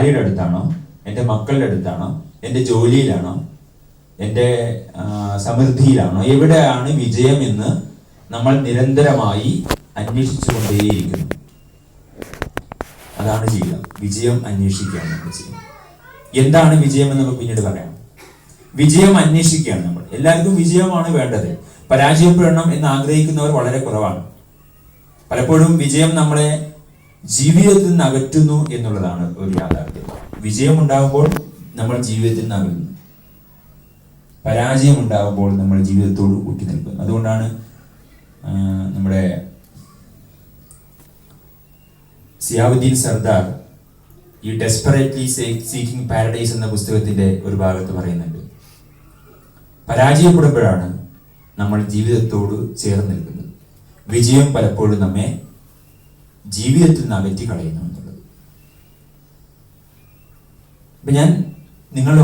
ഭാര്യയുടെ അടുത്താണോ, എൻ്റെ മക്കളുടെ അടുത്താണോ, എൻ്റെ ജോലിയിലാണോ, എൻ്റെ സമൃദ്ധിയിലാണോ, എവിടെയാണ് വിജയം എന്ന് നമ്മൾ നിരന്തരമായി അന്വേഷിച്ചുകൊണ്ടേയിരിക്കുന്നു. അതാണ് ജീവിതം. വിജയം അന്വേഷിക്കുകയാണ് നമ്മൾ ചെയ്യുന്നത്. എന്താണ് വിജയം എന്ന് നമുക്ക് പിന്നീട് പറയാം. വിജയം അന്വേഷിക്കുകയാണ് നമ്മൾ. എല്ലാവർക്കും വിജയമാണ് വേണ്ടത്. പരാജയപ്പെടണം എന്ന് ആഗ്രഹിക്കുന്നവർ വളരെ കുറവാണ്. പലപ്പോഴും വിജയം നമ്മളെ ജീവിതത്തിൽ നിന്ന് അകറ്റുന്നു എന്നുള്ളതാണ് ഒരു യാഥാർത്ഥ്യം. വിജയം ഉണ്ടാകുമ്പോൾ നമ്മൾ ജീവിതത്തിൽ നിന്ന് അകലുന്നു, പരാജയം ഉണ്ടാകുമ്പോൾ നമ്മൾ ജീവിതത്തോട് കൂട്ടി നിൽക്കുന്നു. അതുകൊണ്ടാണ് നമ്മുടെ സിയാവുദ്ദീൻ സർദാർ ഈ ഡെസ്പറേറ്റ്ലി സീക്കിംഗ് പാരഡൈസ് എന്ന പുസ്തകത്തിന്റെ ഒരു ഭാഗത്ത് പറയുന്നുണ്ട്, പരാജയപ്പെടുമ്പോഴാണ് നമ്മൾ ജീവിതത്തോട് ചേർന്ന് നിൽക്കുന്നത്. വിജയം പലപ്പോഴും നമ്മെ ജീവിതത്തിൽ നിന്ന് അകറ്റി കളയുന്നു എന്നുള്ളത്. അപ്പൊ ഞാൻ നിങ്ങളുടെ